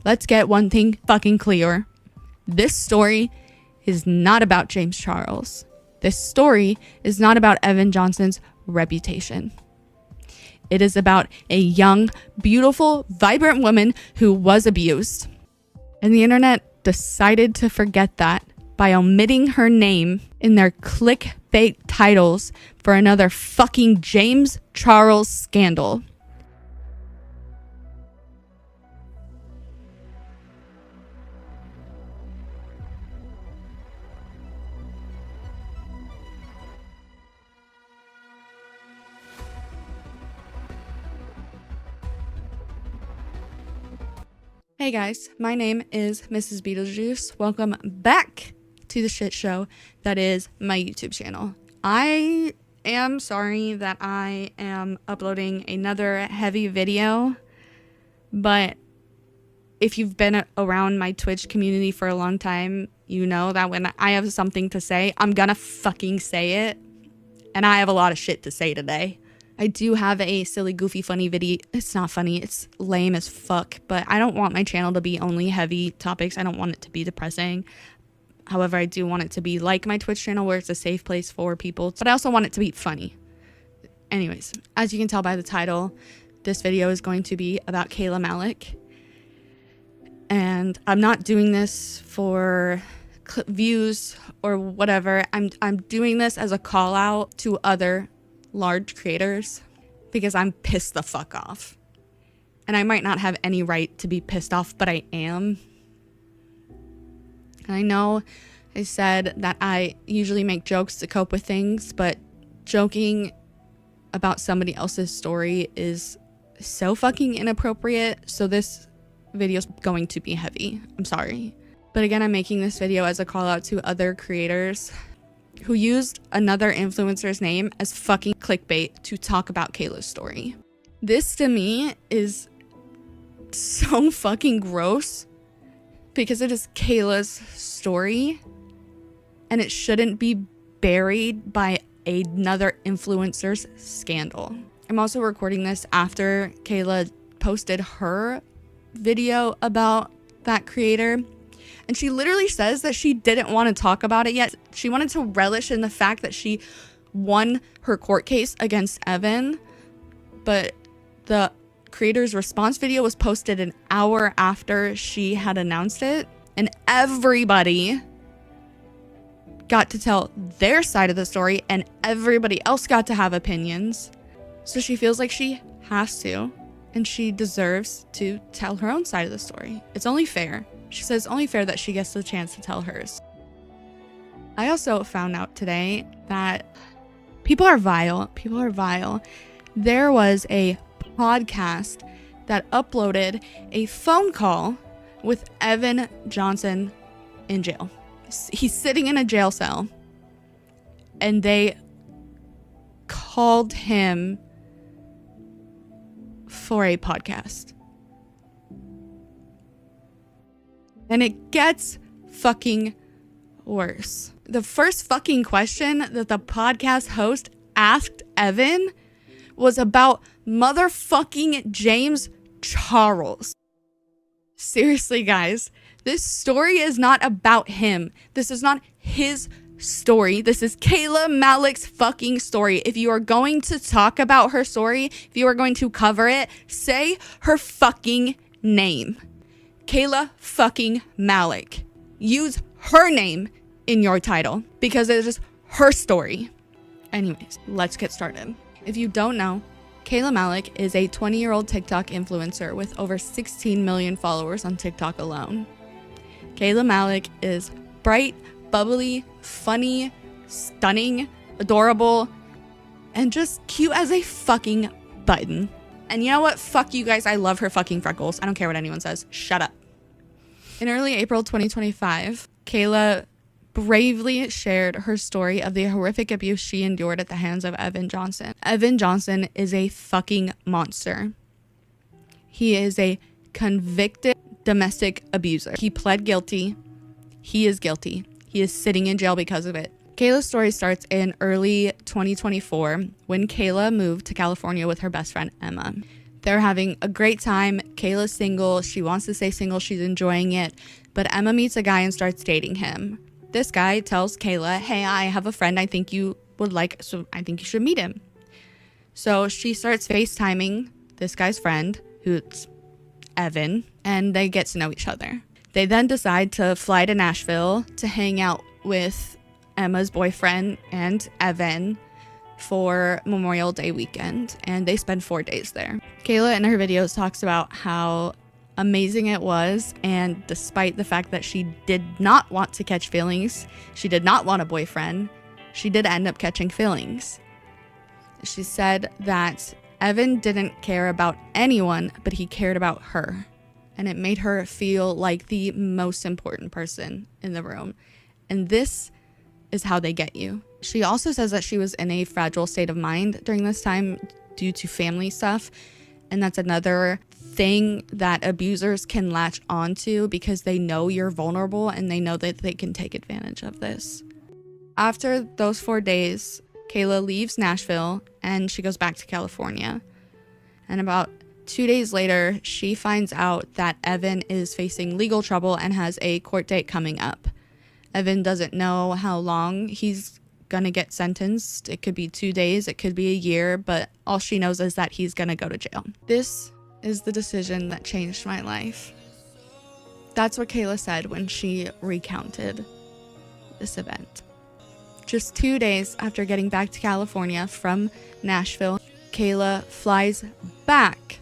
let's get one thing fucking clear. This story is not about James Charles. This story is not about Evan Johnson's reputation. It is about a young, beautiful, vibrant woman who was abused. And the internet decided to forget that by omitting her name in their clickbait titles for another fucking James Charles scandal. Hey guys, my name is Mrs. Beetlejuice. Welcome back to the shit show that is my YouTube channel. I am sorry that I am uploading another heavy video, but if you've been around my Twitch community for a long time, you know that when I have something to say, I'm gonna fucking say it. And I have a lot of shit to say today. I do have a silly, goofy, funny video. It's not funny. It's lame as fuck. But I don't want my channel to be only heavy topics. I don't want it to be depressing. However, I do want it to be like my Twitch channel where it's a safe place for people. But I also want it to be funny. Anyways, as you can tell by the title, this video is going to be about Kayla Malec. And I'm not doing this for views or whatever. I'm doing this as a call out to other large creators because I'm pissed the fuck off. And I might not have any right to be pissed off, but I am. And I know I said that I usually make jokes to cope with things, but joking about somebody else's story is so fucking inappropriate. So this video is going to be heavy. I'm sorry. But again, I'm making this video as a call out to other creators who used another influencer's name as fucking clickbait to talk about Kayla's story. This to me is so fucking gross because it is Kayla's story and it shouldn't be buried by another influencer's scandal. I'm also recording this after Kayla posted her video about that creator. And she literally says that she didn't want to talk about it yet. She wanted to relish in the fact that she won her court case against Evan. But the creator's response video was posted an hour after she had announced it. And everybody got to tell their side of the story and everybody else got to have opinions. So she feels like she has to and she deserves to tell her own side of the story. It's only fair. She says it's only fair that she gets the chance to tell hers. I also found out today that people are vile. People are vile. There was a podcast that uploaded a phone call with Evan Johnson in jail. He's sitting in a jail cell and they called him for a podcast. And it gets fucking worse. The first fucking question that the podcast host asked Evan was about motherfucking James Charles. Seriously, guys, this story is not about him. This is not his story. This is Kayla Malec's fucking story. If you are going to talk about her story, if you are going to cover it, say her fucking name. Kayla fucking Malec. Use her name in your title because it is her story. Anyways, let's get started. If you don't know, Kayla Malec is a 20-year-old TikTok influencer with over 16 million followers on TikTok alone. Kayla Malec is bright, bubbly, funny, stunning, adorable, and just cute as a fucking button. And you know what? Fuck you guys. I love her fucking freckles. I don't care what anyone says. Shut up. In early April 2025, Kayla bravely shared her story of the horrific abuse she endured at the hands of Evan Johnson. Evan Johnson is a fucking monster. He is a convicted domestic abuser. He pled guilty. He is guilty. He is sitting in jail because of it. Kayla's story starts in early 2024 when Kayla moved to California with her best friend, Emma. They're having a great time. Kayla's single. She wants to stay single. She's enjoying it. But Emma meets a guy and starts dating him. This guy tells Kayla, hey, I have a friend I think you would like, so I think you should meet him. So she starts FaceTiming this guy's friend, who's Evan, and they get to know each other. They then decide to fly to Nashville to hang out with Emma's boyfriend and Evan for Memorial Day weekend, and they spend 4 days there. Kayla in her videos talks about how amazing it was, and despite the fact that she did not want to catch feelings, she did not want a boyfriend, she did end up catching feelings. She said that Evan didn't care about anyone, but he cared about her, and it made her feel like the most important person in the room. And this is how they get you. She also says that she was in a fragile state of mind during this time due to family stuff, and that's another thing that abusers can latch onto because they know you're vulnerable and they know that they can take advantage of this. After those 4 days, Kayla leaves Nashville and she goes back to California. And about 2 days later, she finds out that Evan is facing legal trouble and has a court date coming up. Evan doesn't know how long he's gonna get sentenced. It could be 2 days, it could be a year, but all she knows is that he's gonna go to jail. This is the decision that changed my life. That's what Kayla said when she recounted this event. Just 2 days after getting back to California from Nashville, Kayla flies back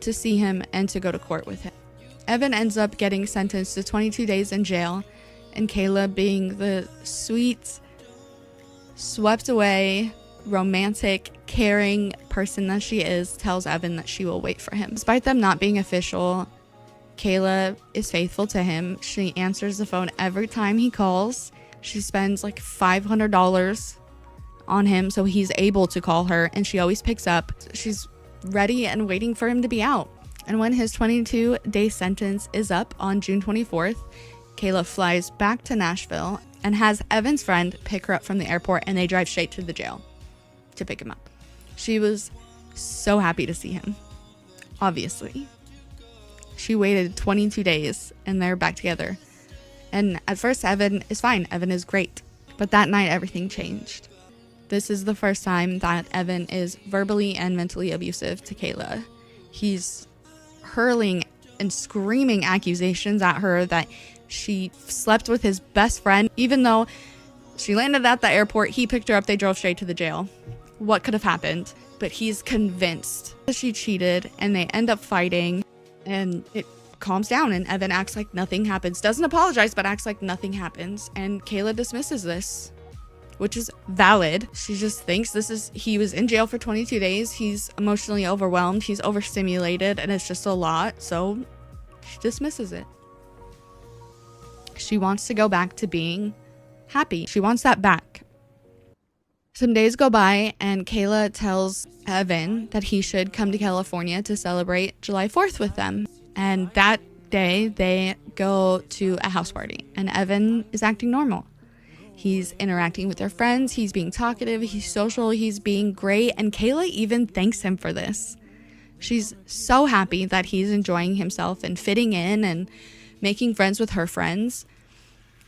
to see him and to go to court with him. Evan ends up getting sentenced to 22 days in jail, and Kayla, being the sweet, swept away, romantic, caring person that she is, tells Evan that she will wait for him. Despite them not being official, Kayla is faithful to him. She answers the phone every time he calls. She spends like $500 on him so he's able to call her, and she always picks up. She's ready and waiting for him to be out. And when his 22-day sentence is up on June 24th, Kayla flies back to Nashville and has Evan's friend pick her up from the airport, and they drive straight to the jail to pick him up. She was so happy to see him, obviously. She waited 22 days and they're back together. And at first, Evan is fine. Evan is great. But that night, everything changed. This is the first time that Evan is verbally and mentally abusive to Kayla. He's hurling and screaming accusations at her that she slept with his best friend. Even though she landed at the airport, he picked her up, they drove straight to the jail. What could have happened? But he's convinced that she cheated, and they end up fighting, and it calms down, and Evan acts like nothing happens. Doesn't apologize, but acts like nothing happens. And Kayla dismisses this, which is valid. She just thinks he was in jail for 22 days. He's emotionally overwhelmed. He's overstimulated, and it's just a lot. So she dismisses it. She wants to go back to being happy. She wants that back. Some days go by, and Kayla tells Evan that he should come to California to celebrate July 4th with them. And that day, they go to a house party, and Evan is acting normal. He's interacting with their friends. He's being talkative. He's social. He's being great. And Kayla even thanks him for this. She's so happy that he's enjoying himself and fitting in and making friends with her friends.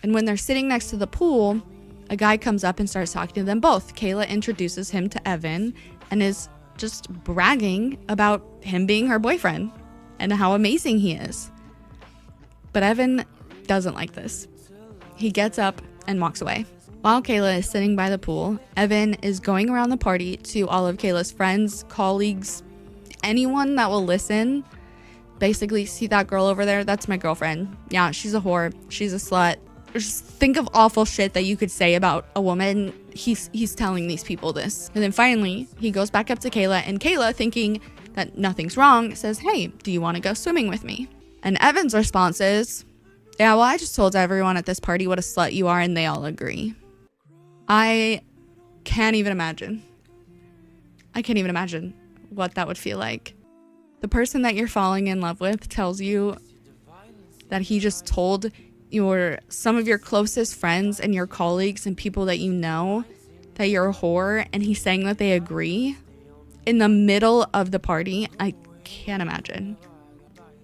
And when they're sitting next to the pool, a guy comes up and starts talking to them both. Kayla introduces him to Evan and is just bragging about him being her boyfriend and how amazing he is. But Evan doesn't like this. He gets up and walks away. While Kayla is sitting by the pool, Evan is going around the party to all of Kayla's friends, colleagues, anyone that will listen. Basically, see that girl over there? That's my girlfriend. Yeah, she's a whore. She's a slut. Just think of awful shit that you could say about a woman. He's telling these people this. And then finally, he goes back up to Kayla, and Kayla, thinking that nothing's wrong, says, "Hey, do you want to go swimming with me?" And Evan's response is, "Yeah, well, I just told everyone at this party what a slut you are, and they all agree." I can't even imagine. I can't even imagine what that would feel like. The person that you're falling in love with tells you that he just told some of your closest friends and your colleagues and people that you know that you're a whore, and he's saying that they agree in the middle of the party. I can't imagine.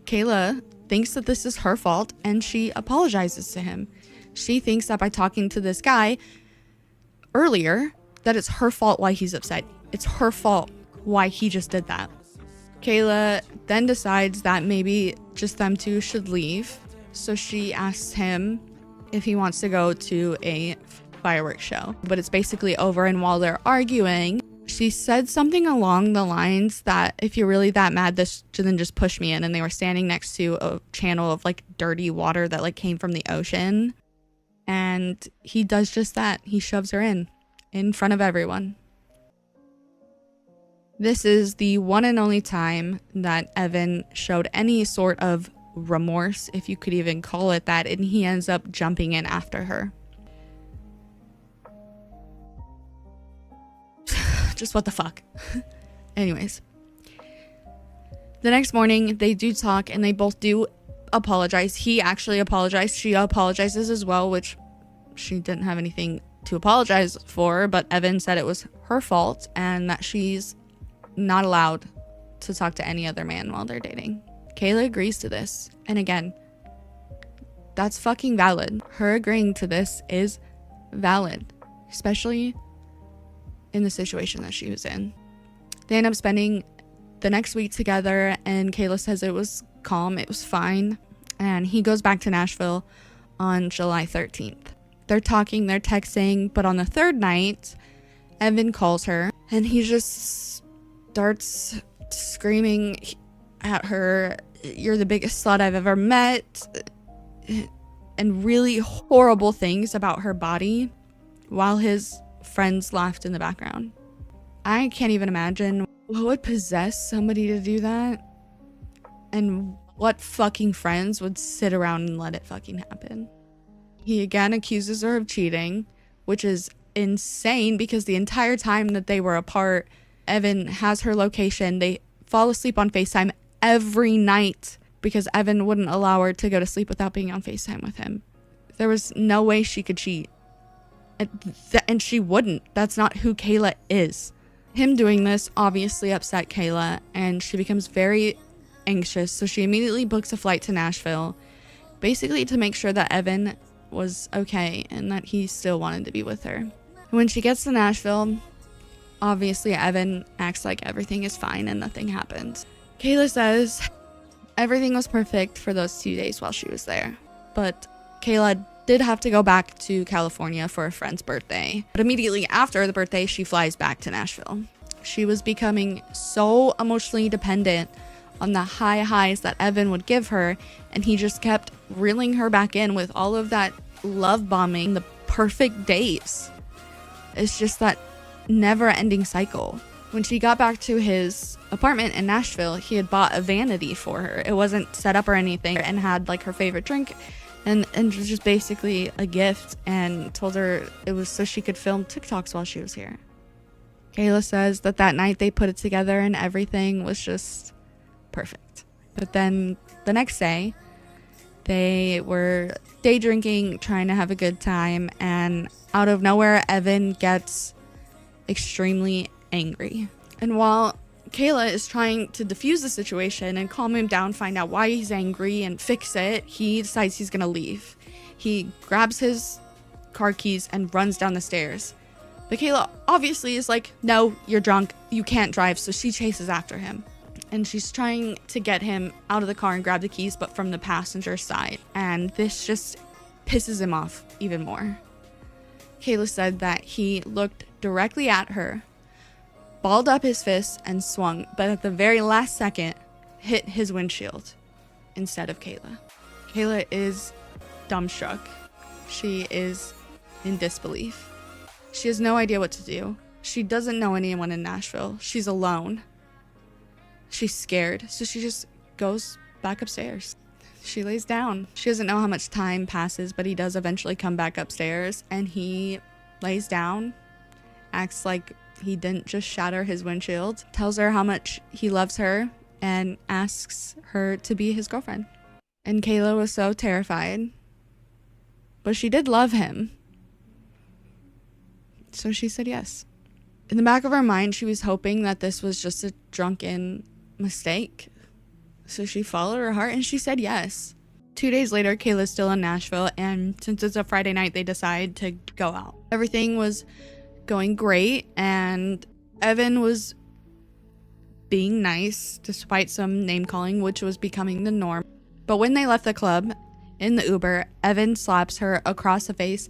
Kayla thinks that this is her fault and she apologizes to him. She thinks that by talking to this guy earlier, that it's her fault why he's upset. It's her fault why he just did that. Kayla then decides that maybe just them two should leave. So she asks him if he wants to go to a fireworks show. But it's basically over, and while they're arguing, she said something along the lines that if you're really that mad, then just push me in. And they were standing next to a channel of like dirty water that like came from the ocean. And he does just that. He shoves her in front of everyone. This is the one and only time that Evan showed any sort of remorse, if you could even call it that, and he ends up jumping in after her. Just what the fuck. Anyways. The next morning, they do talk and they both do apologize. He actually apologized. She apologizes as well, which she didn't have anything to apologize for, but Evan said it was her fault and that she's not allowed to talk to any other man while they're dating. Kayla agrees to this. And again, that's fucking valid. Her agreeing to this is valid, especially in the situation that she was in. They end up spending the next week together, and Kayla says it was calm, it was fine. And he goes back to Nashville on July 13th. They're talking, they're texting, but on the third night, Evan calls her and he just starts screaming at her, "You're the biggest slut I've ever met," and really horrible things about her body while his friends laughed in the background. I can't even imagine what would possess somebody to do that, and what fucking friends would sit around and let it fucking happen. He again accuses her of cheating, which is insane because the entire time that they were apart, Evan has her location. They fall asleep on FaceTime every night because Evan wouldn't allow her to go to sleep without being on FaceTime with him. There was no way she could cheat. And she wouldn't. That's not who Kayla is. Him doing this obviously upset Kayla, and she becomes very anxious. So she immediately books a flight to Nashville, basically to make sure that Evan was okay and that he still wanted to be with her. When she gets to Nashville, obviously Evan acts like everything is fine and nothing happened. Kayla says everything was perfect for those 2 days while she was there, but Kayla did have to go back to California for a friend's birthday. But immediately after the birthday, she flies back to Nashville. She was becoming so emotionally dependent on the high highs that Evan would give her, and he just kept reeling her back in with all of that love bombing, the perfect days. It's just that never-ending cycle. When she got back to his apartment in Nashville, he had bought a vanity for her. It wasn't set up or anything, and had like her favorite drink and just basically a gift, and told her it was so she could film TikToks while she was here. Kayla says that night they put it together and everything was just perfect. But then the next day, they were day drinking, trying to have a good time, and out of nowhere, Evan gets extremely angry. And while Kayla is trying to diffuse the situation and calm him down, find out why he's angry and fix it, he decides he's gonna leave. He grabs his car keys and runs down the stairs. But Kayla obviously is like, "No, you're drunk, you can't drive," so she chases after him. And she's trying to get him out of the car and grab the keys, but from the passenger side. And this just pisses him off even more. Kayla said that he looked directly at her, balled up his fist and swung, but at the very last second, hit his windshield instead of Kayla. Kayla is dumbstruck. She is in disbelief. She has no idea what to do. She doesn't know anyone in Nashville. She's alone. She's scared, so she just goes back upstairs. She lays down. She doesn't know how much time passes, but he does eventually come back upstairs, and he lays down, acts like he didn't just shatter his windshield, tells her how much he loves her, and asks her to be his girlfriend. And Kayla was so terrified, but she did love him, so she said yes. In the back of her mind, she was hoping that this was just a drunken mistake. So she followed her heart and she said yes. 2 days later, Kayla's still in Nashville, and since it's a Friday night, they decide to go out. Everything was going great, and Evan was being nice despite some name calling, which was becoming the norm. But when they left the club in the Uber, Evan slaps her across the face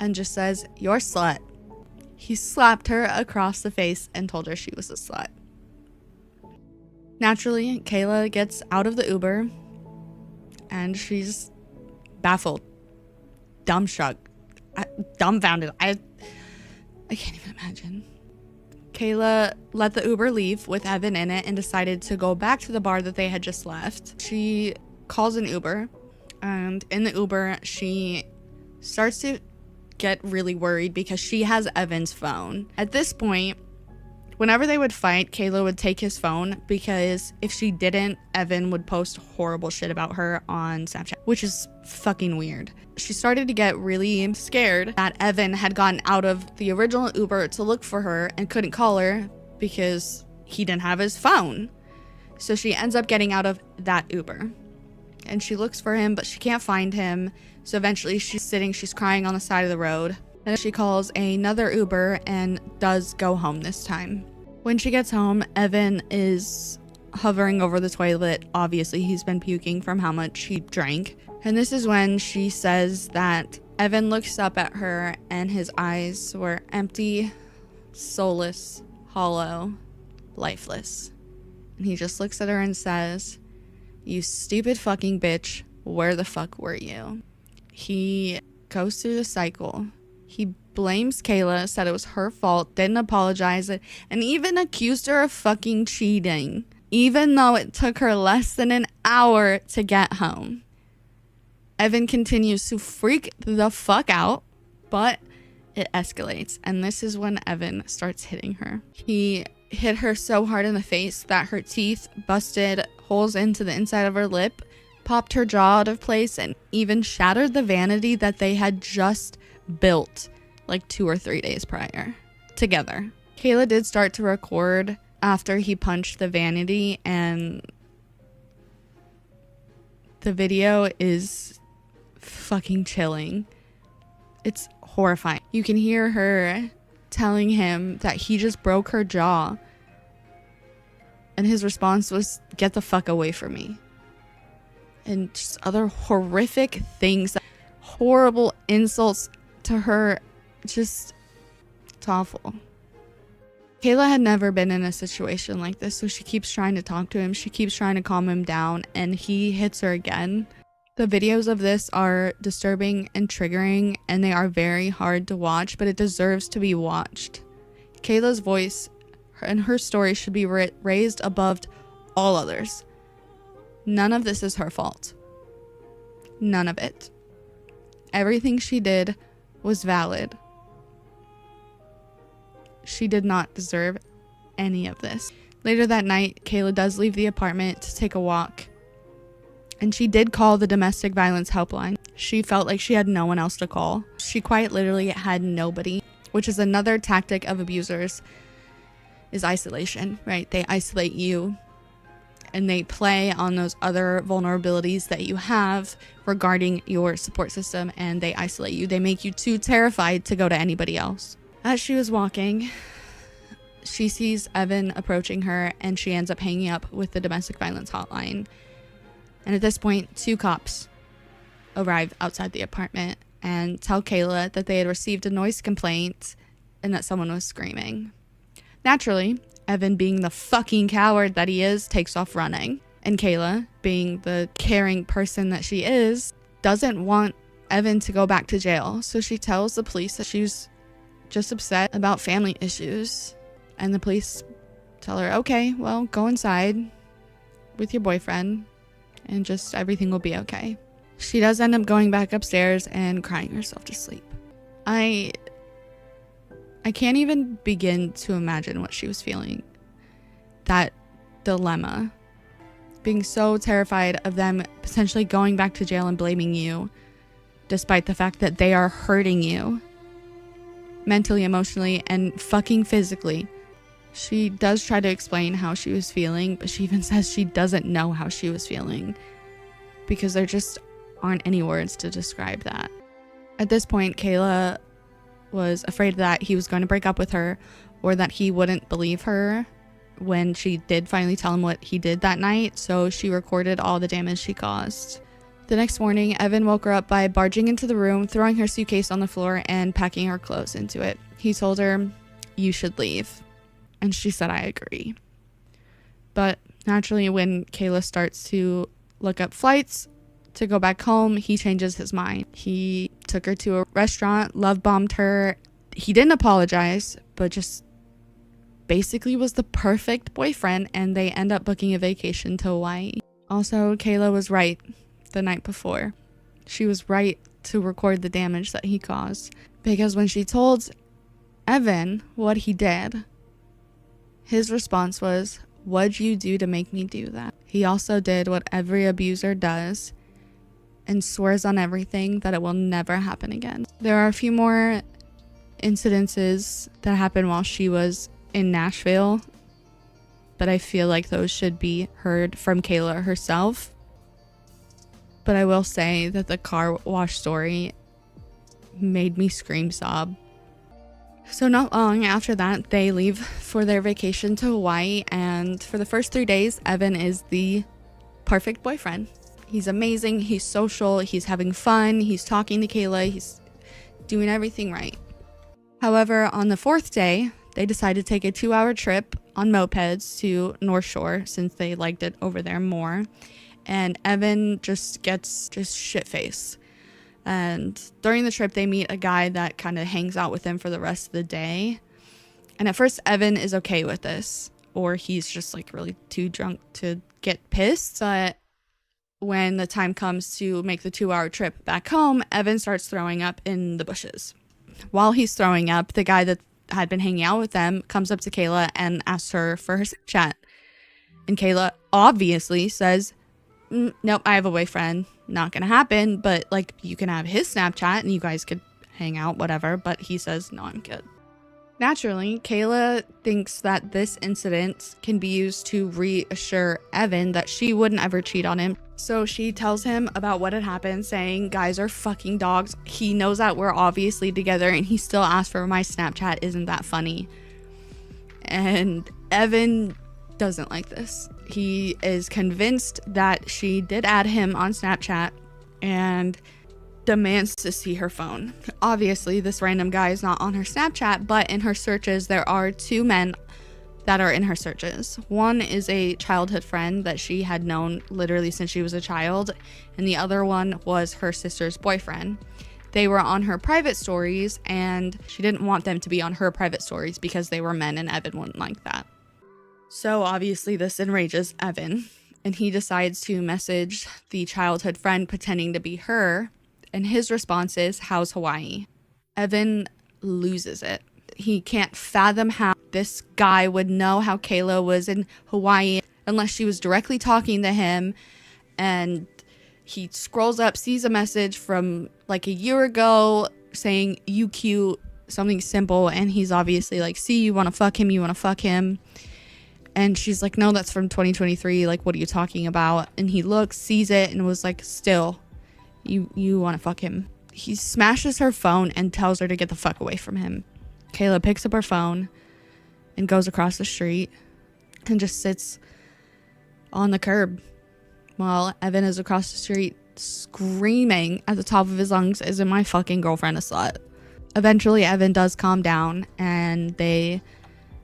and just says, "You're a slut." He slapped her across the face and told her she was a slut. Naturally, Kayla gets out of the Uber and she's baffled, dumbfounded. I can't even imagine. Kayla let the Uber leave with Evan in it and decided to go back to the bar that they had just left. She calls an Uber, and in the Uber, she starts to get really worried because she has Evan's phone. At this point, whenever they would fight, Kayla would take his phone because if she didn't, Evan would post horrible shit about her on Snapchat, which is fucking weird. She started to get really scared that Evan had gotten out of the original Uber to look for her and couldn't call her because he didn't have his phone. So she ends up getting out of that Uber and she looks for him, but she can't find him. So eventually she's crying on the side of the road. And she calls another Uber and does go home this time. When she gets home, Evan is hovering over the toilet. Obviously, he's been puking from how much he drank. And this is when she says that Evan looks up at her and his eyes were empty, soulless, hollow, lifeless. And he just looks at her and says, "You stupid fucking bitch, where the fuck were you?" He goes through the cycle. He blames Kayla, said it was her fault, didn't apologize, and even accused her of fucking cheating, even though it took her less than an hour to get home. Evan continues to freak the fuck out, but it escalates, and this is when Evan starts hitting her. He hit her so hard in the face that her teeth busted holes into the inside of her lip, popped her jaw out of place, and even shattered the vanity that they had just built like 2 or 3 days prior together. Kayla did start to record after he punched the vanity, and the video is fucking chilling. It's horrifying. You can hear her telling him that he just broke her jaw, and his response was, "Get the fuck away from me." And just other horrific things, horrible insults to her. Just, it's awful. Kayla had never been in a situation like this, so she keeps trying to talk to him. She keeps trying to calm him down, and he hits her again. The videos of this are disturbing and triggering, and they are very hard to watch, but it deserves to be watched. Kayla's voice and her story should be raised above all others. None of this is her fault. None of it. Everything she did was valid. She did not deserve any of this. Later that night, Kayla does leave the apartment to take a walk, and she did call the domestic violence helpline. She felt like she had no one else to call. She quite literally had nobody, which is another tactic of abusers, is isolation, right? They isolate you, and they play on those other vulnerabilities that you have regarding your support system, and they isolate you. They make you too terrified to go to anybody else. As she was walking, she sees Evan approaching her, and she ends up hanging up with the domestic violence hotline. And at this point, 2 cops arrive outside the apartment and tell Kayla that they had received a noise complaint and that someone was screaming. Naturally, Evan, being the fucking coward that he is, takes off running. And Kayla, being the caring person that she is, doesn't want Evan to go back to jail. So she tells the police that she's just upset about family issues. And the police tell her, "Okay, well, go inside with your boyfriend and just everything will be okay." She does end up going back upstairs and crying herself to sleep. I can't even begin to imagine what she was feeling. That dilemma. Being so terrified of them potentially going back to jail and blaming you, despite the fact that they are hurting you mentally, emotionally, and fucking physically. She does try to explain how she was feeling, but she even says she doesn't know how she was feeling because there just aren't any words to describe that. At this point, Kayla was afraid that he was going to break up with her or that he wouldn't believe her when she did finally tell him what he did that night, so she recorded all the damage she caused. The next morning, Evan woke her up by barging into the room, throwing her suitcase on the floor, and packing her clothes into it. He told her, "You should leave." And she said, "I agree." But naturally, when Kayla starts to look up flights to go back home, he changes his mind. He took her to a restaurant, love bombed her. He didn't apologize, but just basically was the perfect boyfriend, and they end up booking a vacation to Hawaii. Also, Kayla was right the night before. She was right to record the damage that he caused, because when she told Evan what he did, his response was, "What'd you do to make me do that?" He also did what every abuser does and swears on everything that it will never happen again. There are a few more incidences that happened while she was in Nashville, but I feel like those should be heard from Kayla herself. But I will say that the car wash story made me scream sob. So not long after that, they leave for their vacation to Hawaii, and for the first 3 days, Evan is the perfect boyfriend. He's amazing, he's social, he's having fun, he's talking to Kayla, he's doing everything right. However, on the 4th day, they decide to take a 2-hour trip on mopeds to North Shore since they liked it over there more. And Evan just gets shit-faced. And during the trip, they meet a guy that kind of hangs out with them for the rest of the day. And at first, Evan is okay with this, or he's just like really too drunk to get pissed. But when the time comes to make the 2-hour trip back home, Evan starts throwing up in the bushes. While he's throwing up, the guy that had been hanging out with them comes up to Kayla and asks her for her Snapchat. And Kayla obviously says, "Nope, I have a boyfriend. Not gonna happen, but like you can have his Snapchat and you guys could hang out, whatever." But he says, "No, I'm good." Naturally, Kayla thinks that this incident can be used to reassure Evan that she wouldn't ever cheat on him. So she tells him about what had happened, saying, "Guys are fucking dogs. He knows that we're obviously together and he still asked for my Snapchat. Isn't that funny?" And Evan doesn't like this. He is convinced that she did add him on Snapchat and demands to see her phone. Obviously, this random guy is not on her Snapchat, but in her searches, there are 2 men that are in her searches. One is a childhood friend that she had known literally since she was a child, and the other one was her sister's boyfriend. They were on her private stories, and she didn't want them to be on her private stories because they were men, and Evan wouldn't like that. So obviously this enrages Evan, and he decides to message the childhood friend pretending to be her, and his response is, "How's Hawaii?" Evan loses it. He can't fathom how this guy would know how Kayla was in Hawaii unless she was directly talking to him. And he scrolls up, sees a message from like a year ago saying, "You cute," something simple, and he's obviously like, "See, you want to fuck him, you want to fuck him." And she's like, "No, that's from 2023. Like, what are you talking about?" And he looks, sees it, and was like, "Still, you want to fuck him." He smashes her phone and tells her to get the fuck away from him. Kayla picks up her phone and goes across the street and just sits on the curb while Evan is across the street screaming at the top of his lungs, "Isn't my fucking girlfriend a slut?" Eventually, Evan does calm down and they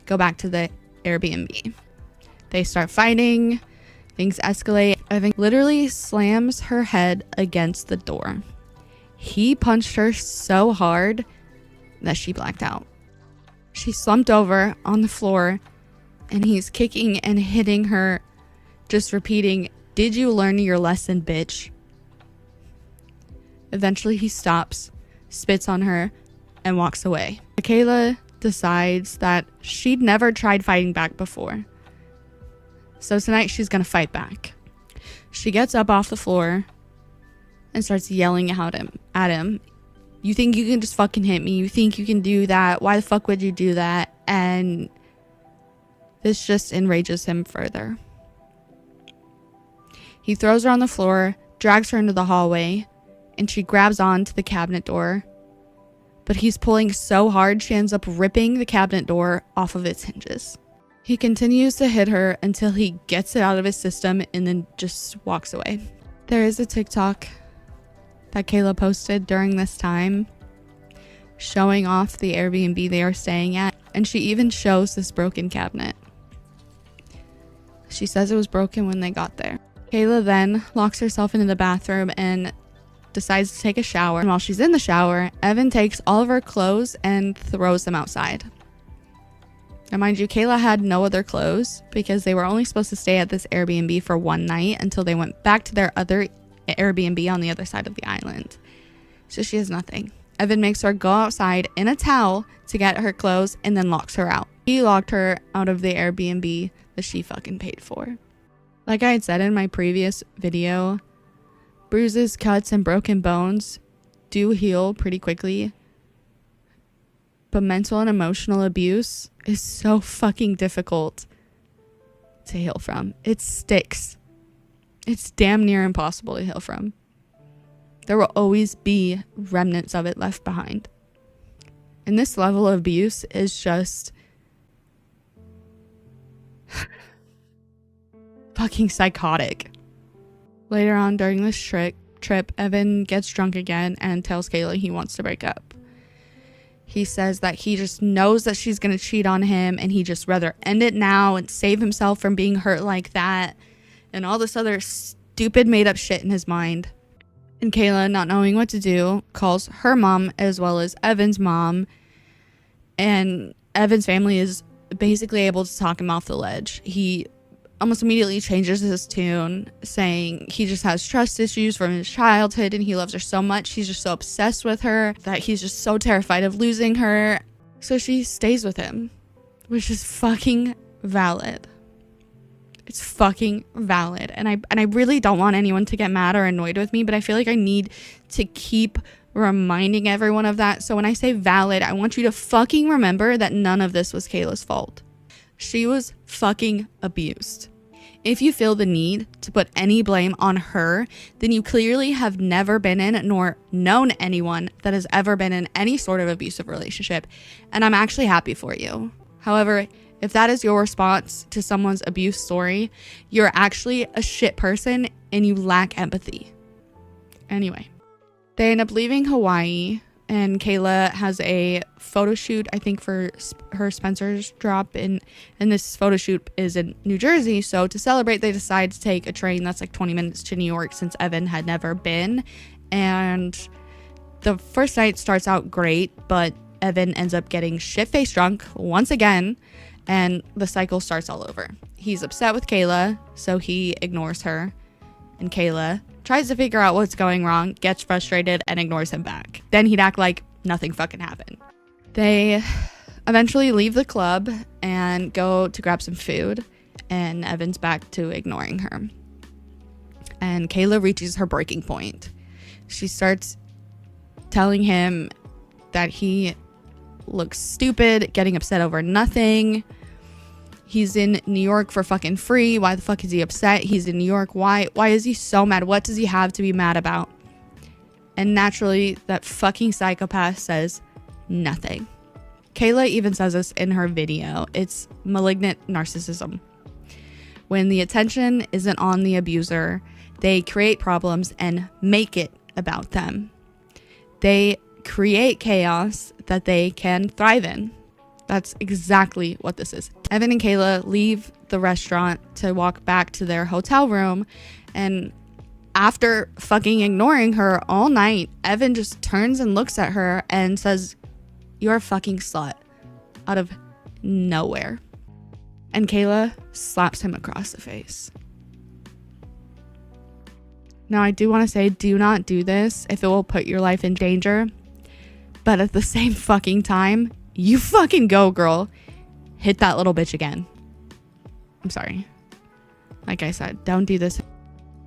go back to the Airbnb. They start fighting. Things escalate. Evan literally slams her head against the door. He punched her so hard that she blacked out. She slumped over on the floor and he's kicking and hitting her, just repeating, "Did you learn your lesson, bitch?" Eventually he stops, spits on her, and walks away. Kayla decides that she'd never tried fighting back before. So tonight she's gonna fight back. She gets up off the floor and starts yelling at him. "You think you can just fucking hit me? You think you can do that? Why the fuck would you do that?" And This just enrages him further. He throws her on the floor, drags her into the hallway, and she grabs onto the cabinet door. But he's pulling so hard, she ends up ripping the cabinet door off of its hinges. He continues to hit her until he gets it out of his system and then just walks away. There is a TikTok that Kayla posted during this time showing off the Airbnb they are staying at, and she even shows this broken cabinet. She says it was broken when they got there. Kayla then locks herself into the bathroom and decides to take a shower. And while she's in the shower, Evan takes all of her clothes and throws them outside. Now, mind you, Kayla had no other clothes because they were only supposed to stay at this Airbnb for one night until they went back to their other Airbnb on the other side of the island. So she has nothing. Evan makes her go outside in a towel to get her clothes and then locks her out. He locked her out of the Airbnb that she fucking paid for. Like I had said in my previous video, bruises, cuts, and broken bones do heal pretty quickly. But mental and emotional abuse is so fucking difficult to heal from. It sticks. It's damn near impossible to heal from. There will always be remnants of it left behind. And this level of abuse is just fucking psychotic. Later on during this trip, Evan gets drunk again and tells Kayla he wants to break up. He says that he just knows that she's going to cheat on him and he just rather end it now and save himself from being hurt like that and all this other stupid made up shit in his mind. And Kayla, not knowing what to do, calls her mom as well as Evan's mom, and Evan's family is basically able to talk him off the ledge. He almost immediately changes his tune, saying he just has trust issues from his childhood and he loves her so much. He's just so obsessed with her that he's just so terrified of losing her. So she stays with him, which is fucking valid. It's fucking valid. And I really don't want anyone to get mad or annoyed with me, but I feel like I need to keep reminding everyone of that. So when I say valid, I want you to fucking remember that none of this was Kayla's fault. She was fucking abused. If you feel the need to put any blame on her, then you clearly have never been in nor known anyone that has ever been in any sort of abusive relationship, and I'm actually happy for you. However, if that is your response to someone's abuse story, you're actually a shit person and you lack empathy. Anyway, they end up leaving Hawaii, and Kayla has a photo shoot, I think, for her Spencer's drop, and this photo shoot is in New Jersey. So to celebrate, they decide to take a train that's like 20 minutes to New York since Evan had never been. And the first night starts out great, but Evan ends up getting shit-faced drunk once again, and the cycle starts all over. He's upset with Kayla, so he ignores her, and Kayla tries to figure out what's going wrong, gets frustrated, and ignores him back. Then he'd act like nothing fucking happened. They eventually leave the club and go to grab some food, and Evan's back to ignoring her. And Kayla reaches her breaking point. She starts telling him that he looks stupid, getting upset over nothing. He's in New York for fucking free. Why the fuck is he upset? He's in New York. Why is he so mad? What does he have to be mad about? And naturally, that fucking psychopath says nothing. Kayla even says this in her video. It's malignant narcissism. When the attention isn't on the abuser, they create problems and make it about them. They create chaos that they can thrive in. That's exactly what this is. Evan and Kayla leave the restaurant to walk back to their hotel room, and after fucking ignoring her all night, Evan just turns and looks at her and says, "You're a fucking slut," out of nowhere. And Kayla slaps him across the face. Now, I do want to say, do not do this if it will put your life in danger. But at the same fucking time, you fucking go, girl. Hit that little bitch again. I'm sorry. Like I said, don't do this.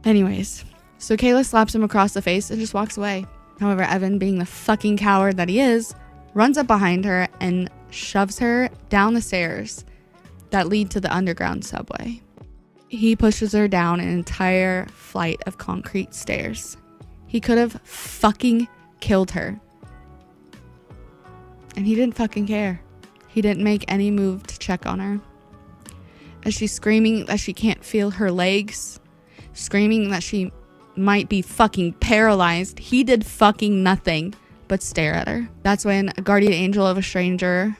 Anyways, so Kayla slaps him across the face and just walks away. However, Evan, being the fucking coward that he is, runs up behind her and shoves her down the stairs that lead to the underground subway. He pushes her down an entire flight of concrete stairs. He could have fucking killed her. And he didn't fucking care. He didn't make any move to check on her. As she's screaming that she can't feel her legs, screaming that she might be fucking paralyzed, he did fucking nothing but stare at her. That's when a guardian angel of a stranger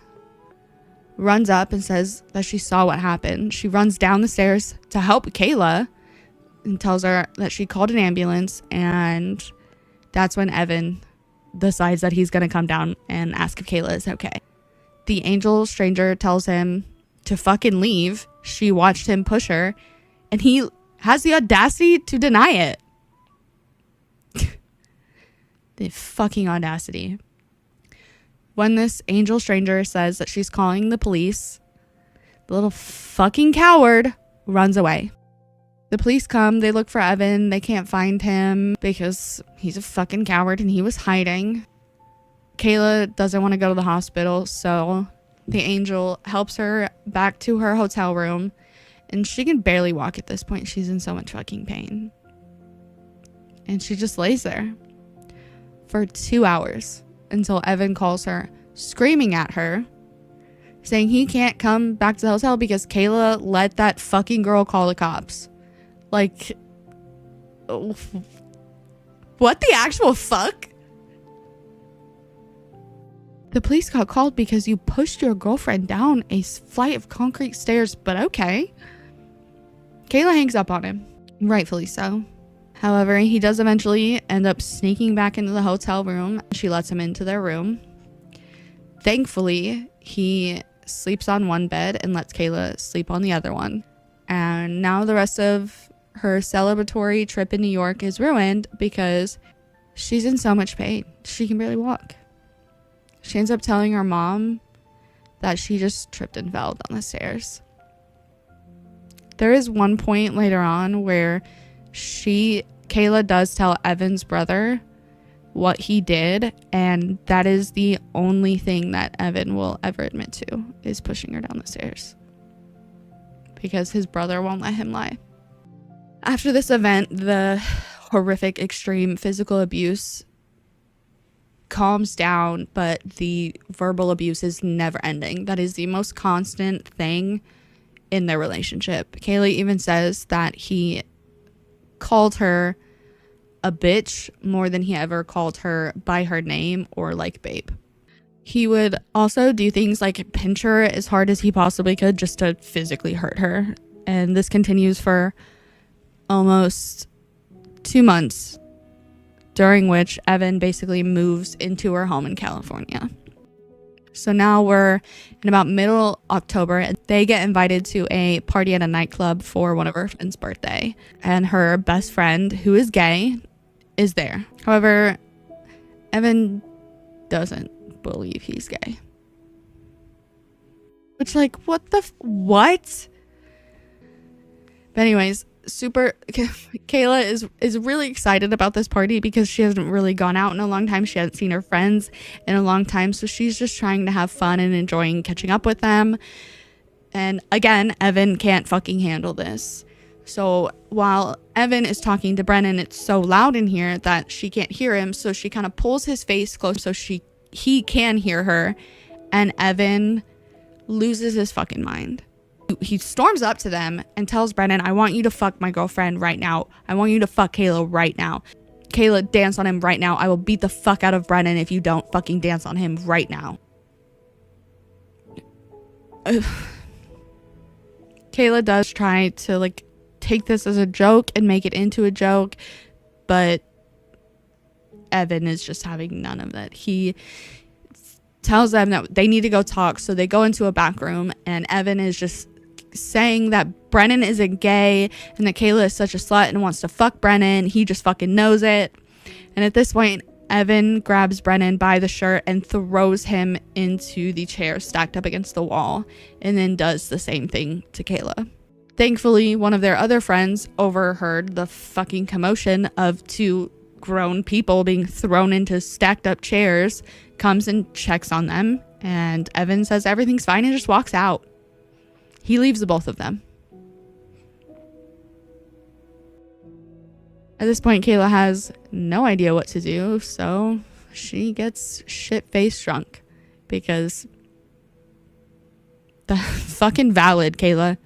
runs up and says that she saw what happened. She runs down the stairs to help Kayla and tells her that she called an ambulance, and that's when Evan decides that he's gonna come down and ask if Kayla is okay. The angel stranger tells him to fucking leave. She watched him push her, and he has the audacity to deny it. The fucking audacity. When this angel stranger says that she's calling the police, the little fucking coward runs away. The police come, they look for Evan, they can't find him because he's a fucking coward and he was hiding. Kayla doesn't want to go to the hospital, so the angel helps her back to her hotel room, and she can barely walk at this point. She's in so much fucking pain. And she just lays there for 2 hours until Evan calls her, screaming at her, saying he can't come back to the hotel because Kayla let that fucking girl call the cops. Like, what the actual fuck? The police got called because you pushed your girlfriend down a flight of concrete stairs, but okay. Kayla hangs up on him, rightfully so. However, he does eventually end up sneaking back into the hotel room. She lets him into their room. Thankfully, he sleeps on one bed and lets Kayla sleep on the other one. And now the rest of her celebratory trip in New York is ruined because she's in so much pain. She can barely walk. She ends up telling her mom that she just tripped and fell down the stairs. There is one point later on where Kayla does tell Evan's brother what he did, and that is the only thing that Evan will ever admit to, is pushing her down the stairs, because his brother won't let him lie. After this event, the horrific extreme physical abuse calms down, but the verbal abuse is never ending. That is the most constant thing in their relationship. Kayla even says that he called her a bitch more than he ever called her by her name or like babe. He would also do things like pinch her as hard as he possibly could just to physically hurt her. And this continues for almost 2 months, during which Evan basically moves into her home in California. So now we're in about middle October, and they get invited to a party at a nightclub for one of her friend's birthday. And her best friend, who is gay, is there. However, Evan doesn't believe he's gay. Which, like, what? But anyways, Kayla is really excited about this party because she hasn't really gone out in a long time. She hasn't seen her friends in a long time, so she's just trying to have fun and enjoying catching up with them. And again, Evan can't fucking handle this. So while Evan is talking to Brennan, it's so loud in here that she can't hear him, so she kind of pulls his face close so he can hear her, and Evan loses his fucking mind. He storms up to them and tells Brennan, I want you to fuck my girlfriend right now. I want you to fuck Kayla right now. Kayla, dance on him right now. I will beat the fuck out of Brennan if you don't fucking dance on him right now. Kayla does try to, like, take this as a joke and make it into a joke, but Evan is just having none of it. He tells them that they need to go talk, so they go into a back room, and Evan is just saying that Brennan isn't gay and that Kayla is such a slut and wants to fuck Brennan. He just fucking knows it. And at this point, Evan grabs Brennan by the shirt and throws him into the chair stacked up against the wall, and then does the same thing to Kayla. Thankfully, one of their other friends overheard the fucking commotion of 2 grown people being thrown into stacked up chairs, comes and checks on them, and Evan says everything's fine and just walks out. He leaves the both of them. At this point, Kayla has no idea what to do, so she gets shit-faced drunk because the fucking valid, Kayla.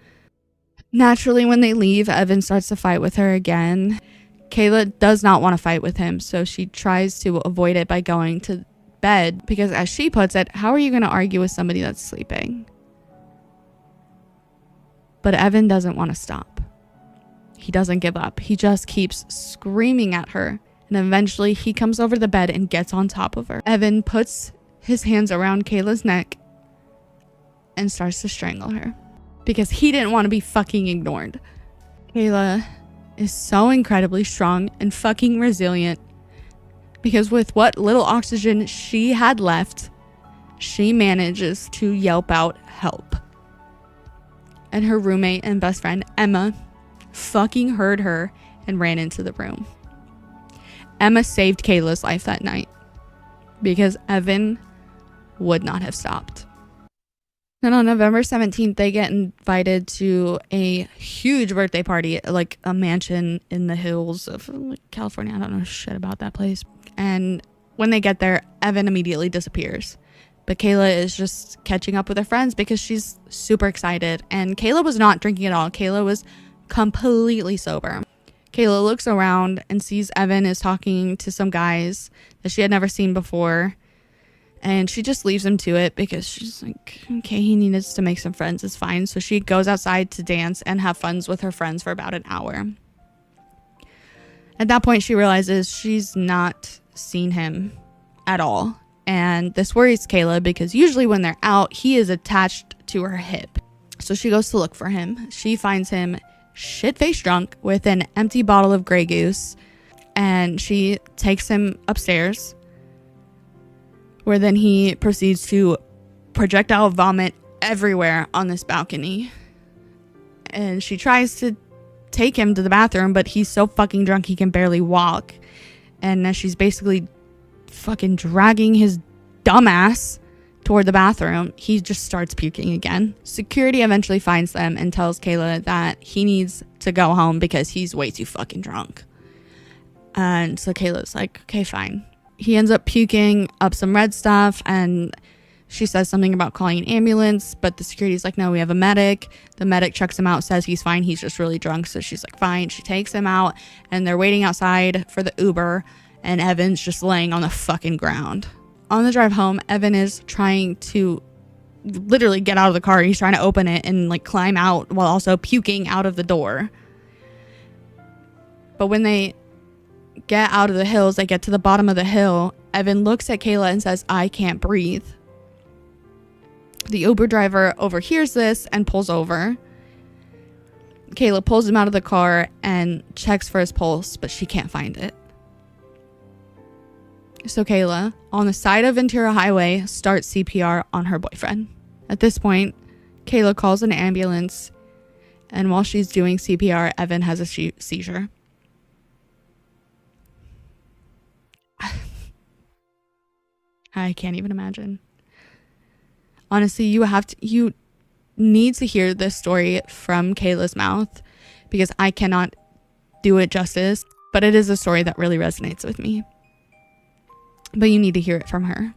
Naturally, when they leave, Evan starts to fight with her again. Kayla does not want to fight with him, so she tries to avoid it by going to bed because, as she puts it, how are you going to argue with somebody that's sleeping? But Evan doesn't want to stop. He doesn't give up. He just keeps screaming at her. And eventually he comes over the bed and gets on top of her. Evan puts his hands around Kayla's neck and starts to strangle her because he didn't want to be fucking ignored. Kayla is so incredibly strong and fucking resilient because with what little oxygen she had left, she manages to yelp out help. And her roommate and best friend, Emma, fucking heard her and ran into the room. Emma saved Kayla's life that night because Evan would not have stopped. Then on November 17th, they get invited to a huge birthday party, like a mansion in the hills of California. I don't know shit about that place. And when they get there, Evan immediately disappears. But Kayla is just catching up with her friends because she's super excited. And Kayla was not drinking at all. Kayla was completely sober. Kayla looks around and sees Evan is talking to some guys that she had never seen before. And she just leaves him to it because she's like, okay, he needs to make some friends. It's fine. So she goes outside to dance and have fun with her friends for about an hour. At that point, she realizes she's not seen him at all. And this worries Kayla because usually when they're out, he is attached to her hip. So she goes to look for him. She finds him shit-faced drunk with an empty bottle of Grey Goose. And she takes him upstairs, where then he proceeds to projectile vomit everywhere on this balcony. And she tries to take him to the bathroom, but he's so fucking drunk he can barely walk. And as she's basically fucking dragging his dumbass toward the bathroom, he just starts puking again. Security eventually finds them and tells Kayla that he needs to go home because he's way too fucking drunk. And so Kayla's like, okay, fine. He ends up puking up some red stuff, and she says something about calling an ambulance, but the security's like, no, we have a medic. The medic checks him out, says he's fine, he's just really drunk. So she's like, fine. She takes him out, and they're waiting outside for the Uber, and Evan's just laying on the fucking ground. On the drive home, Evan is trying to literally get out of the car. He's trying to open it and like climb out while also puking out of the door. But when they get out of the hills, they get to the bottom of the hill, Evan looks at Kayla and says, I can't breathe. The Uber driver overhears this and pulls over. Kayla pulls him out of the car and checks for his pulse, but she can't find it. So Kayla, on the side of Ventura Highway, starts CPR on her boyfriend. At this point, Kayla calls an ambulance, and while she's doing CPR, Evan has a seizure. I can't even imagine. Honestly, you need to hear this story from Kayla's mouth because I cannot do it justice, but it is a story that really resonates with me. But you need to hear it from her.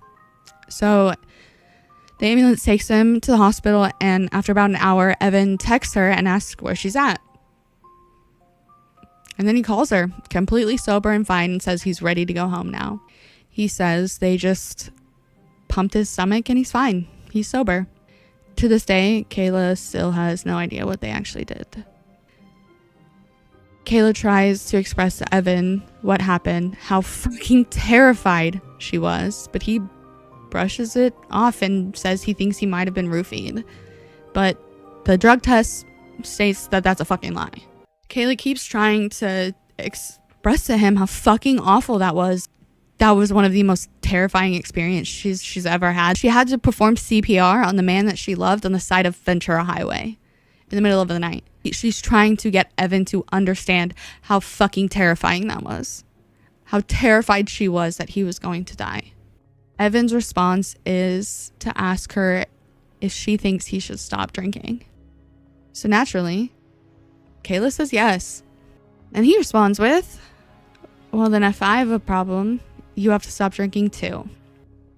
So the ambulance takes him to the hospital, and after about an hour, Evan texts her and asks where she's at. And then he calls her, completely sober and fine, and says he's ready to go home now. He says they just pumped his stomach and he's fine. He's sober. To this day, Kayla still has no idea what they actually did. Kayla tries to express to Evan what happened, how fucking terrified she was, but he brushes it off and says he thinks he might have been roofied. But the drug test states that that's a fucking lie. Kayla keeps trying to express to him how fucking awful that was. That was one of the most terrifying experiences she's ever had. She had to perform CPR on the man that she loved on the side of Ventura Highway in the middle of the night. She's trying to get Evan to understand how fucking terrifying that was. How terrified she was that he was going to die. Evan's response is to ask her if she thinks he should stop drinking. So naturally, Kayla says yes. And he responds with, well, then if I have a problem, you have to stop drinking too.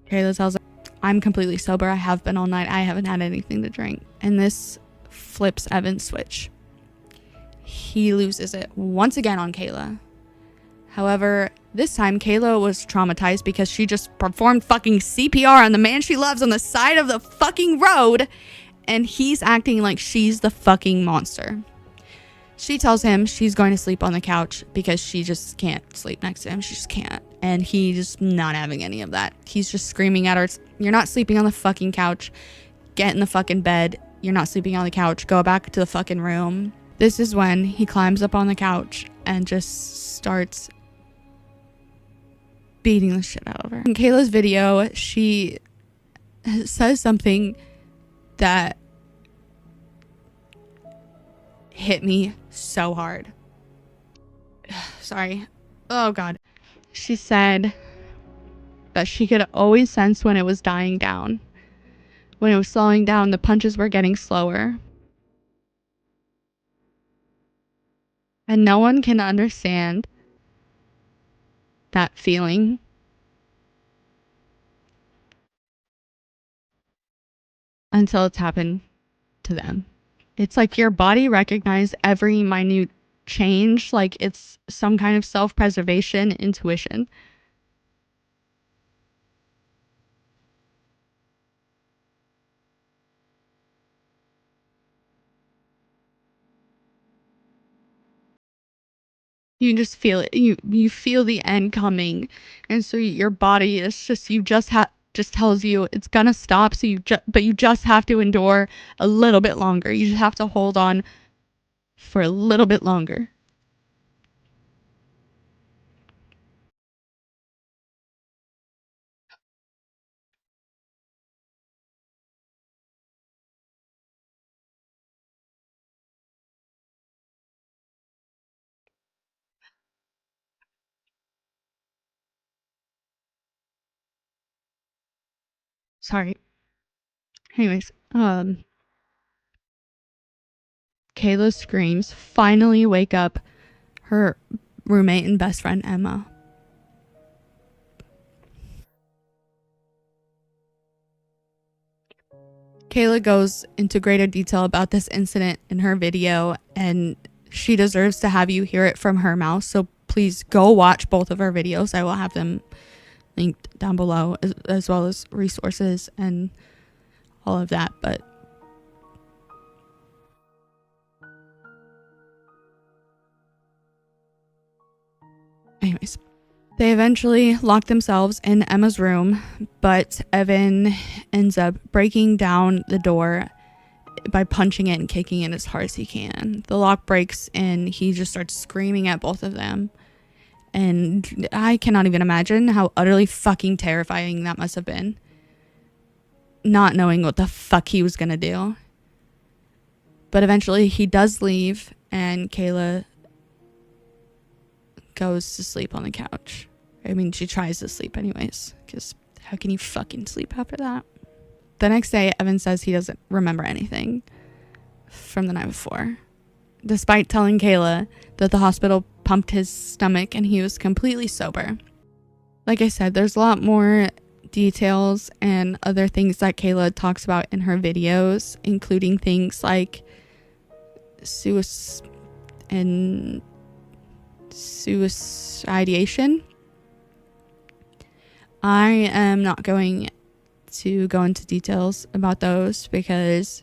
Kayla tells her, I'm completely sober. I have been all night. I haven't had anything to drink. And this flips Evan's switch. He loses it once again on Kayla. However, this time Kayla was traumatized because she just performed fucking CPR on the man she loves on the side of the fucking road. And he's acting like she's the fucking monster. She tells him she's going to sleep on the couch because she just can't sleep next to him. She just can't. And he's just not having any of that. He's just screaming at her, you're not sleeping on the fucking couch. Get in the fucking bed. You're not sleeping on the couch. Go back to the fucking room. This is when he climbs up on the couch and just starts beating the shit out of her. In Kayla's video, she says something that hit me so hard. Sorry. Oh God. She said that she could always sense when it was dying down. When it was slowing down, the punches were getting slower. And no one can understand that feeling until it's happened to them. It's like your body recognizes every minute change, like it's some kind of self-preservation intuition. You just feel it. You feel the end coming, and so your body is just just tells you it's gonna stop. So but you just have to endure a little bit longer. You just have to hold on for a little bit longer. Sorry. Anyways, Kayla's screams finally wake up her roommate and best friend Emma. Kayla goes into greater detail about this incident in her video, and she deserves to have you hear it from her mouth. So please go watch both of her videos. I will have them linked down below, as well as resources and all of that. But anyways, they eventually lock themselves in Emma's room, but Evan ends up breaking down the door by punching it and kicking it as hard as he can. The lock breaks and he just starts screaming at both of them. And I cannot even imagine how utterly fucking terrifying that must have been. Not knowing what the fuck he was gonna do. But eventually he does leave and Kayla goes to sleep on the couch. I mean, she tries to sleep anyways, because how can you fucking sleep after that? The next day, Evan says he doesn't remember anything from the night before, despite telling Kayla that the hospital pumped his stomach and he was completely sober. Like I said, there's a lot more details and other things that Kayla talks about in her videos, including things like suicidation. I am not going to go into details about those because,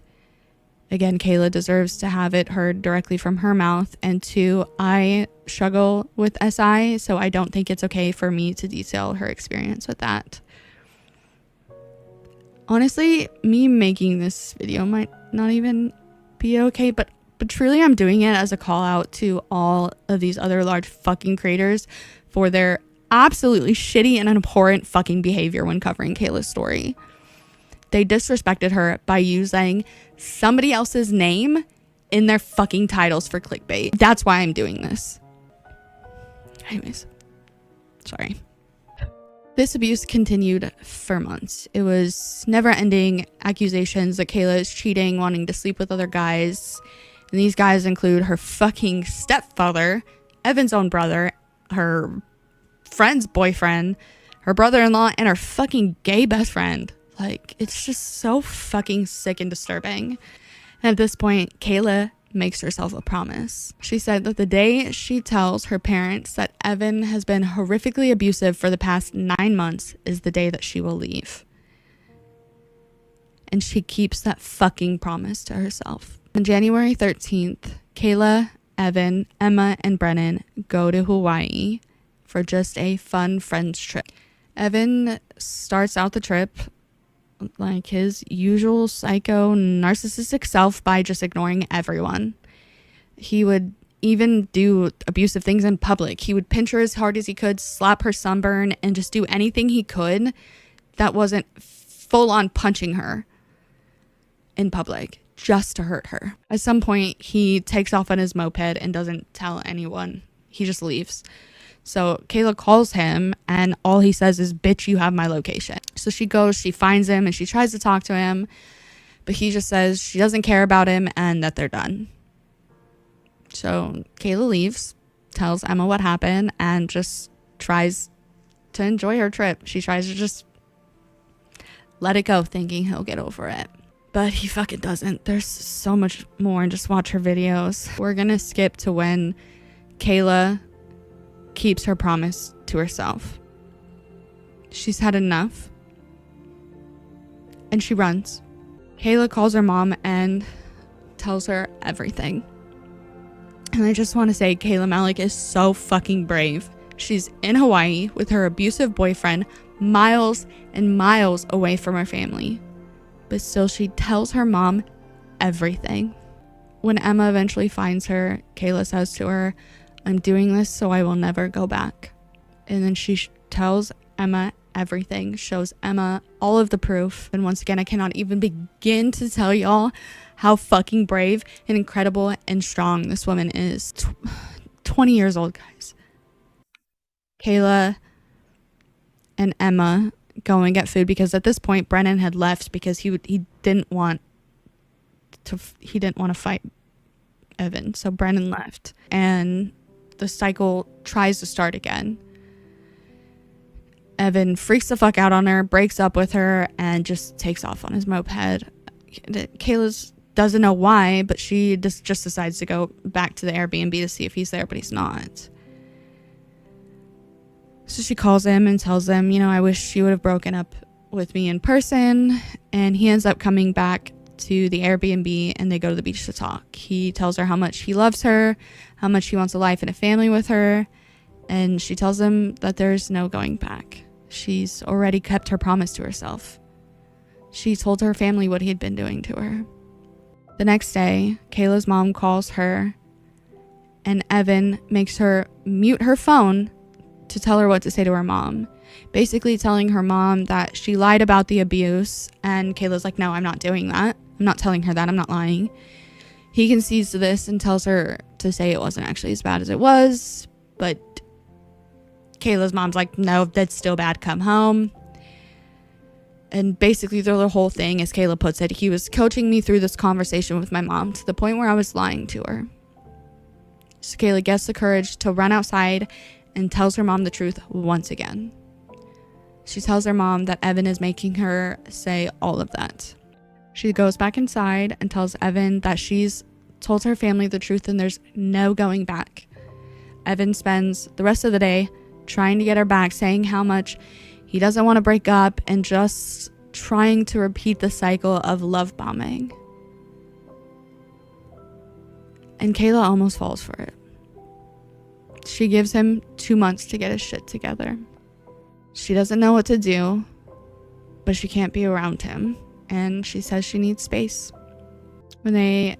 again, Kayla deserves to have it heard directly from her mouth. And two, I struggle with SI, so I don't think it's okay for me to detail her experience with that. Honestly, me making this video might not even be okay, but truly I'm doing it as a call out to all of these other large fucking creators for their absolutely shitty and abhorrent fucking behavior when covering Kayla's story. They disrespected her by using somebody else's name in their fucking titles for clickbait. That's why I'm doing this. Anyways, sorry. This abuse continued for months. It was never-ending accusations that Kayla is cheating, wanting to sleep with other guys. And these guys include her fucking stepfather, Evan's own brother, her friend's boyfriend, her brother-in-law, and her fucking gay best friend. Like, it's just so fucking sick and disturbing. And at this point, Kayla makes herself a promise. She said that the day she tells her parents that Evan has been horrifically abusive for the past 9 months is the day that she will leave. And she keeps that fucking promise to herself. On January 13th, Kayla, Evan, Emma, and Brennan go to Hawaii for just a fun friends trip. Evan starts out the trip like his usual psycho narcissistic self by just ignoring everyone. He would even do abusive things in public. He would pinch her as hard as he could, slap her sunburn, and just do anything he could that wasn't full on punching her in public just to hurt her. At some point, he takes off on his moped and doesn't tell anyone. He just leaves. So Kayla calls him and all he says is, "Bitch, you have my location." So she goes, she finds him, and she tries to talk to him, but he just says she doesn't care about him and that they're done. So Kayla leaves, tells Emma what happened, and just tries to enjoy her trip. She tries to just let it go, thinking he'll get over it. But he fucking doesn't. There's so much more, and just watch her videos. We're gonna skip to when Kayla keeps her promise to herself. She's had enough, and she runs. Kayla calls her mom and tells her everything. And I just want to say, Kayla Malec is so fucking brave. She's in Hawaii with her abusive boyfriend, miles and miles away from her family. But still, she tells her mom everything. When Emma eventually finds her, Kayla says to her, "I'm doing this so I will never go back." And then she tells Emma everything, shows Emma all of the proof. And once again, I cannot even begin to tell y'all how fucking brave and incredible and strong this woman is. 20 years old, guys. Kayla and Emma go and get food because at this point Brennan had left because he didn't want to fight Evan. So Brennan left and the cycle tries to start again. Evan freaks the fuck out on her, breaks up with her, and just takes off on his moped. Kayla doesn't know why, but she just decides to go back to the Airbnb to see if he's there, but he's not. So she calls him and tells him, I wish she would have broken up with me in person. And he ends up coming back to the Airbnb and they go to the beach to talk. He tells her how much he loves her, how much he wants a life and a family with her. And she tells him that there's no going back. She's already kept her promise to herself. She told her family what he had been doing to her. The next day, Kayla's mom calls her and Evan makes her mute her phone to tell her what to say to her mom. Basically telling her mom that she lied about the abuse, and Kayla's like, "No, I'm not doing that. I'm not telling her that. I'm not lying." He concedes to this and tells her to say it wasn't actually as bad as it was, but Kayla's mom's like, "No, that's still bad. Come home." And basically through the whole thing, as Kayla puts it, he was coaching me through this conversation with my mom to the point where I was lying to her. So Kayla gets the courage to run outside and tells her mom the truth once again. She tells her mom that Evan is making her say all of that. She goes back inside and tells Evan that she's told her family the truth and there's no going back. Evan spends the rest of the day trying to get her back, saying how much he doesn't want to break up and just trying to repeat the cycle of love bombing. And Kayla almost falls for it. She gives him 2 months to get his shit together. She doesn't know what to do, but she can't be around him. And she says she needs space. When they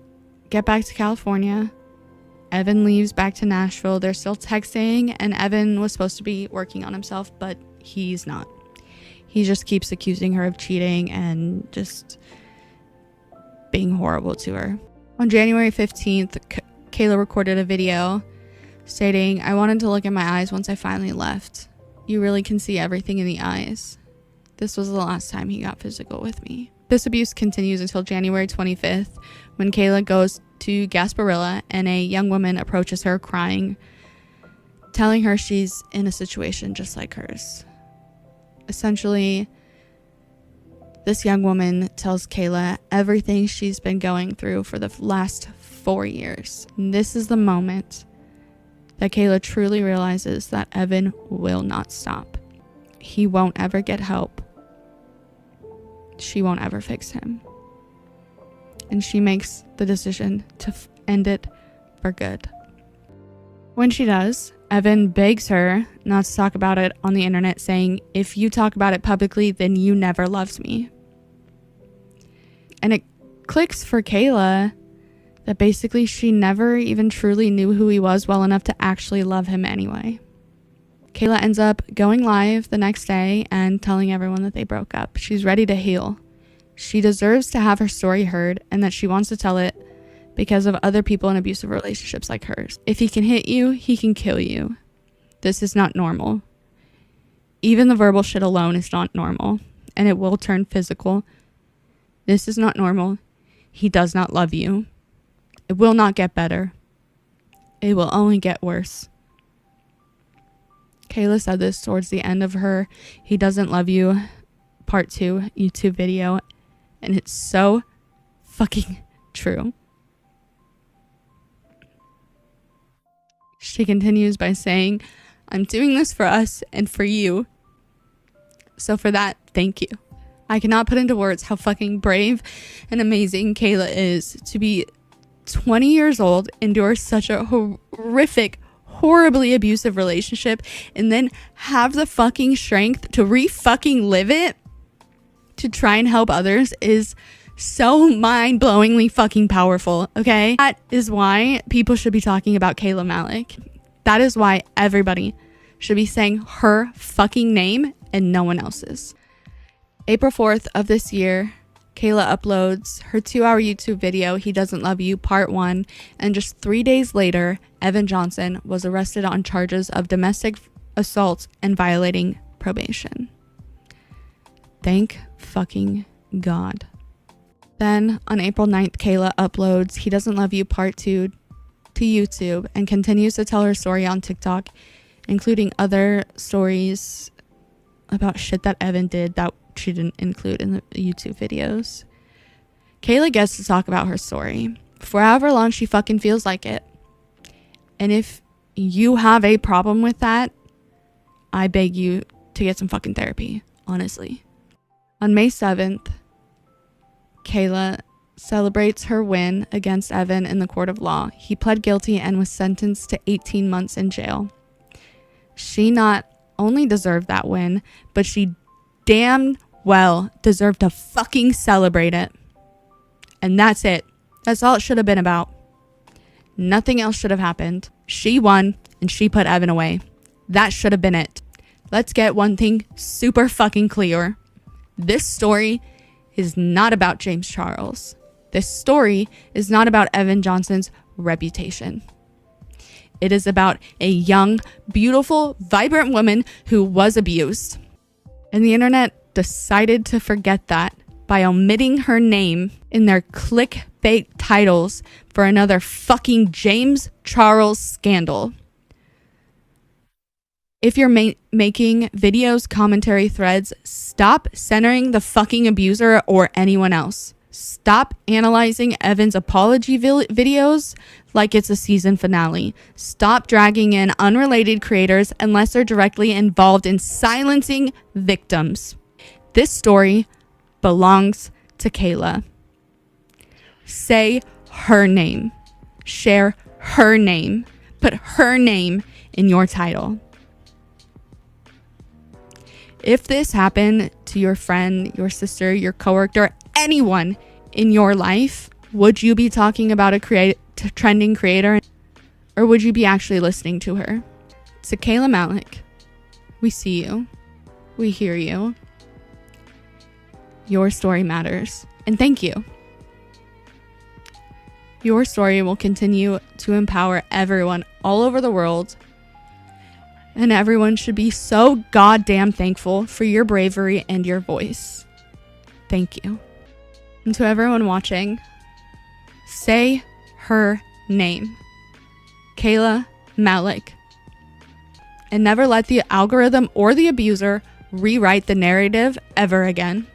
get back to California, Evan leaves back to Nashville. They're still texting, and Evan was supposed to be working on himself, but he's not. He just keeps accusing her of cheating and just being horrible to her. On January 15th, Kayla recorded a video stating, "I wanted to look in my eyes once I finally left. you really can see everything in the eyes. This was the last time he got physical with me. This abuse continues until January 25th, when Kayla goes to Gasparilla and a young woman approaches her crying, telling her she's in a situation just like hers. Essentially, this young woman tells Kayla everything she's been going through for the last 4 years. And this is the moment that Kayla truly realizes that Evan will not stop. He won't ever get help. She won't ever fix him. And she makes the decision to end it for good. When she does, Evan begs her not to talk about it on the internet, saying, "If you talk about it publicly, then you never loved me." And it clicks for Kayla that basically she never even truly knew who he was well enough to actually love him anyway. Kayla ends up going live the next day and telling everyone that they broke up. She's ready to heal. She deserves to have her story heard, and that she wants to tell it because of other people in abusive relationships like hers. If he can hit you, he can kill you. This is not normal. Even the verbal shit alone is not normal, and it will turn physical. This is not normal. He does not love you. It will not get better. It will only get worse. Kayla said this towards the end of her "He Doesn't Love You" Part 2 YouTube video, and it's so fucking true. She continues by saying, "I'm doing this for us and for you. So for that, thank you." I cannot put into words how fucking brave and amazing Kayla is to be 20 years old, endure such a horrific, horribly abusive relationship, and then have the fucking strength to re-fucking live it to try and help others is so mind-blowingly fucking powerful, okay? That is why people should be talking about Kayla Malec. That is why everybody should be saying her fucking name and no one else's. April 4th of this year, Kayla uploads her 2-hour YouTube video, "He Doesn't Love You" Part 1, and just 3 days later, Evan Johnson was arrested on charges of domestic assault and violating probation. Thank fucking God. Then, on April 9th, Kayla uploads "He Doesn't Love You" Part 2 to YouTube and continues to tell her story on TikTok, including other stories about shit that Evan did that she didn't include in the YouTube videos. Kayla gets to talk about her story for however long she fucking feels like it. And if you have a problem with that, I beg you to get some fucking therapy, honestly. On May 7th, Kayla celebrates her win against Evan in the court of law. He pled guilty and was sentenced to 18 months in jail. She not only deserved that win, but she damn well deserved to fucking celebrate it. And that's it. That's all it should have been about. Nothing else should have happened. She won and she put Evan away. That should have been it. Let's get one thing super fucking clear. This story is not about James Charles. This story is not about Evan Johnson's reputation. It is about a young, beautiful, vibrant woman who was abused. And the internet decided to forget that by omitting her name in their clickbait titles for another fucking James Charles scandal. If you're making videos, commentary threads, stop centering the fucking abuser or anyone else. Stop analyzing Evan's apology videos like it's a season finale. Stop dragging in unrelated creators unless they're directly involved in silencing victims. This story belongs to Kayla. Say her name. Share her name. Put her name in your title. If this happened to your friend, your sister, your coworker, anyone in your life, would you be talking about a trending creator, or would you be actually listening to her? To Kayla Malec, we see you. We hear you. Your story matters, and thank you. Your story will continue to empower everyone all over the world And everyone should be so goddamn thankful for your bravery and your voice. Thank you. And to everyone watching, say her name. Kayla Malec. And never let the algorithm or the abuser rewrite the narrative ever again.